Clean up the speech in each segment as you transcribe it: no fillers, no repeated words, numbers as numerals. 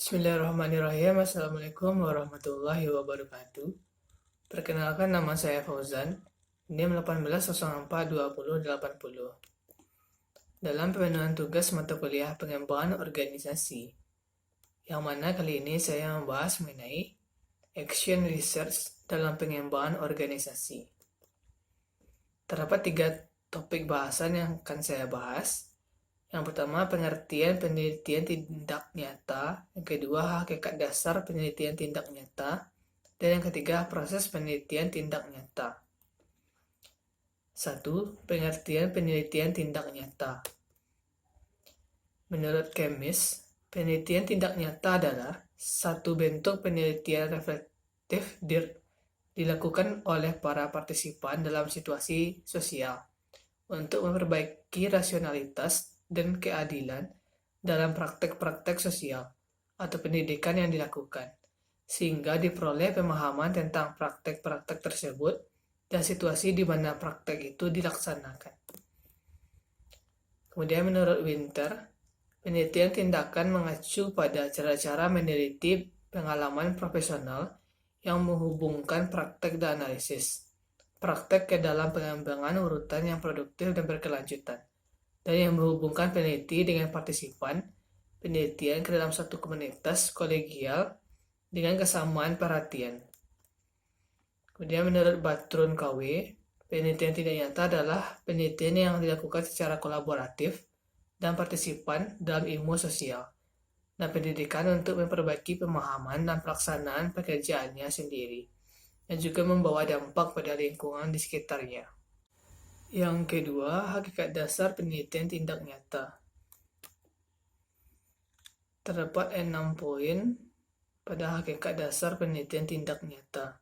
Bismillahirrahmanirrahim. Assalamualaikum warahmatullahi wabarakatuh. Perkenalkan, nama saya Fauzan. NIM 18042080. Dalam pemenuhan tugas mata kuliah pengembangan organisasi, yang mana kali ini saya membahas mengenai action research dalam pengembangan organisasi. Terdapat 3 topik bahasan yang akan saya bahas. Yang pertama, pengertian penelitian tindak nyata. Yang kedua, hakikat dasar penelitian tindak nyata. Dan yang ketiga, proses penelitian tindak nyata. 1. Pengertian penelitian tindak nyata. Menurut Kemis, penelitian tindak nyata adalah satu bentuk penelitian reflektif dilakukan oleh para partisipan dalam situasi sosial untuk memperbaiki rasionalitas dan keadilan dalam praktek-praktek sosial atau pendidikan yang dilakukan, sehingga diperoleh pemahaman tentang praktek-praktek tersebut dan situasi di mana praktek itu dilaksanakan. Kemudian menurut Winter, penelitian tindakan mengacu pada cara-cara meneliti pengalaman profesional yang menghubungkan praktek dan analisis, praktek ke dalam pengembangan urutan yang produktif dan berkelanjutan, dan yang menghubungkan peneliti dengan partisipan penelitian ke dalam satu komunitas kolegial dengan kesamaan perhatian. Kemudian menurut Batrun KW, penelitian tindak nyata adalah penelitian yang dilakukan secara kolaboratif dan partisipan dalam ilmu sosial dan pendidikan untuk memperbaiki pemahaman dan pelaksanaan pekerjaannya sendiri, dan juga membawa dampak pada lingkungan di sekitarnya. Yang kedua, hakikat dasar penelitian tindak nyata. Terdapat 6 poin pada hakikat dasar penelitian tindak nyata.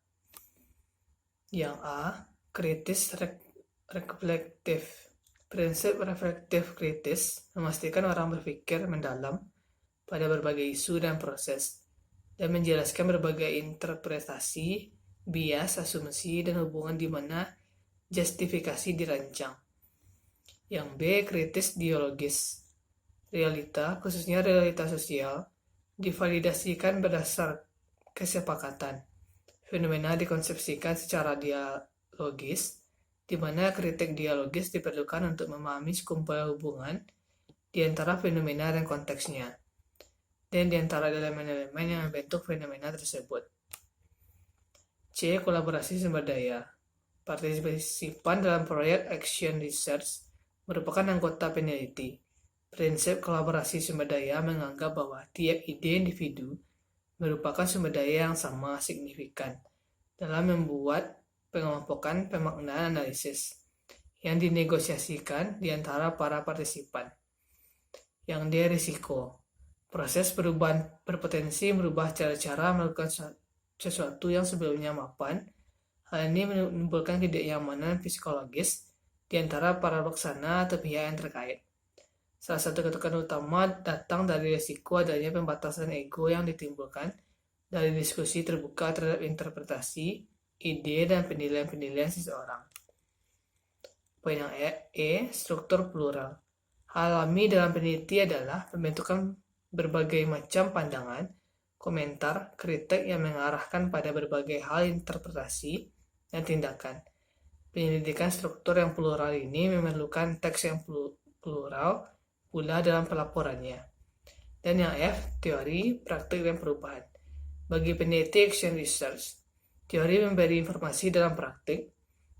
Yang A, kritis reflektif. Prinsip reflektif kritis memastikan orang berpikir mendalam pada berbagai isu dan proses, dan menjelaskan berbagai interpretasi, bias, asumsi, dan hubungan di mana justifikasi dirancang. Yang B, kritis dialogis. Realita, khususnya realita sosial, divalidasikan berdasar kesepakatan. Fenomena dikonsepsikan secara dialogis, di mana kritik dialogis diperlukan untuk memahami sekumpulan hubungan di antara fenomena dan konteksnya, dan di antara elemen-elemen yang membentuk fenomena tersebut. C, kolaborasi sumber daya. Partisipan dalam proyek action research merupakan anggota peneliti. Prinsip kolaborasi sumber daya menganggap bahwa tiap ide individu merupakan sumber daya yang sama signifikan dalam membuat pengelompokan pemaknaan analisis yang dinegosiasikan di antara para partisipan. Yang D, risiko. Proses perubahan berpotensi merubah cara-cara melakukan sesuatu yang sebelumnya mapan. Hal ini menimbulkan ketidaknyamanan psikologis di antara para pelaksana atau pihak yang terkait. Salah satu ketukan utama datang dari risiko adanya pembatasan ego yang ditimbulkan dari diskusi terbuka terhadap interpretasi, ide, dan penilaian-penilaian seseorang. Poin yang E, struktur plural. Hal alami dalam peneliti adalah pembentukan berbagai macam pandangan, komentar, kritik yang mengarahkan pada berbagai hal interpretasi dan tindakan. Penyelidikan struktur yang plural ini memerlukan teks yang plural pula dalam pelaporannya. Dan yang F, teori, praktik, dan perubahan. Bagi peneliti action research, teori memberi informasi dalam praktik,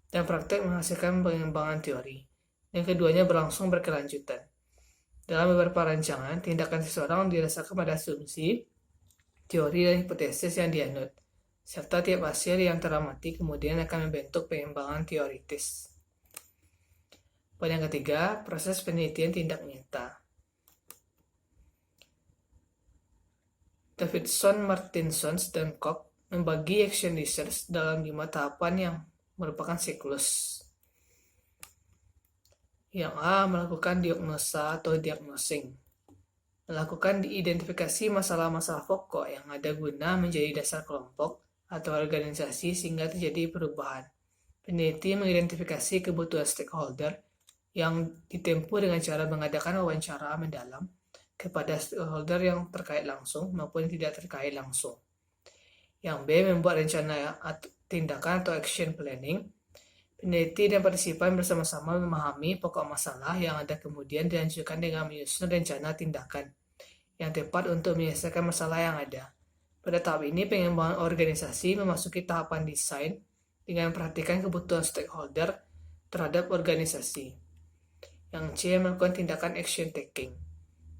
dan praktik menghasilkan pengembangan teori. Yang keduanya berlangsung berkelanjutan. Dalam beberapa rancangan, tindakan seseorang didasarkan pada asumsi, teori, dan hipotesis yang dianut, serta tiap hasil yang teramati kemudian akan membentuk pengembangan teoritis. Poin yang ketiga, proses penelitian tindak nyata. Davidson, Martinson, dan Koch membagi action research dalam 5 tahapan yang merupakan siklus. Yang A, melakukan diagnosa atau diagnosing. Melakukan identifikasi masalah-masalah pokok yang ada guna menjadi dasar kelompok atau organisasi sehingga terjadi perubahan. Peneliti mengidentifikasi kebutuhan stakeholder yang ditempuh dengan cara mengadakan wawancara mendalam kepada stakeholder yang terkait langsung maupun tidak terkait langsung. Yang B, membuat rencana tindakan atau action planning. Peneliti dan partisipan bersama-sama memahami pokok masalah yang ada, kemudian dilanjutkan dengan menyusun rencana tindakan yang tepat untuk menyelesaikan masalah yang ada. Pada tahap ini, pengembangan organisasi memasuki tahapan desain dengan memperhatikan kebutuhan stakeholder terhadap organisasi. Yang C, melakukan tindakan action taking.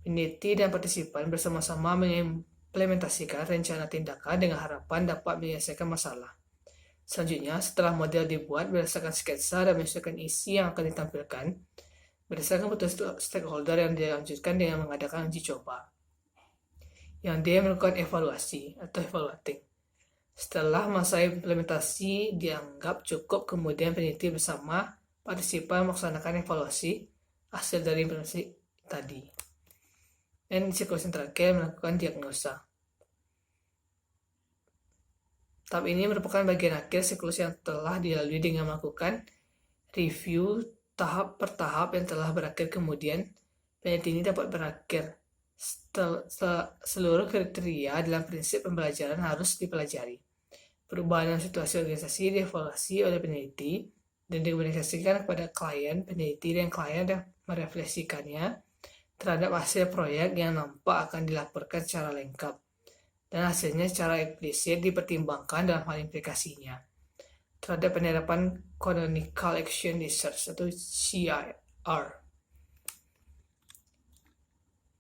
Peneliti dan partisipan bersama-sama mengimplementasikan rencana tindakan dengan harapan dapat menyelesaikan masalah. Selanjutnya, setelah model dibuat berdasarkan sketsa dan menyesuaikan isi yang akan ditampilkan, berdasarkan kebutuhan stakeholder yang dilanjutkan dengan mengadakan uji coba. Yang D, melakukan evaluasi atau evaluating. Setelah masa implementasi dianggap cukup, kemudian peneliti bersama partisipan melaksanakan evaluasi hasil dari implementasi tadi. Dan siklus yang terakhir, melakukan diagnosa. Tahap ini merupakan bagian akhir siklus yang telah dilalui dengan melakukan review tahap per tahap yang telah berakhir. Kemudian, peneliti ini dapat berakhir. Seluruh kriteria dalam prinsip pembelajaran harus dipelajari. Perubahan dalam situasi organisasi dievaluasi oleh peneliti dan dikomunikasikan kepada klien. Peneliti dan klien merefleksikannya terhadap hasil proyek yang nampak akan dilaporkan secara lengkap, dan hasilnya secara eksplisit dipertimbangkan dalam hal implikasinya terhadap penerapan Canonical Action Research atau CIR.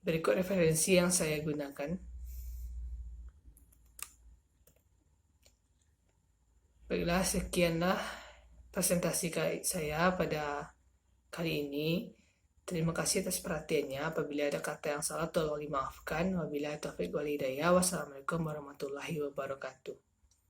Berikut referensi yang saya gunakan. Baiklah, sekianlah presentasi saya pada kali ini. Terima kasih atas perhatiannya. Apabila ada kata yang salah, tolong dimaafkan. Wabillahi taufiq wal hidayah. Wassalamualaikum warahmatullahi wabarakatuh.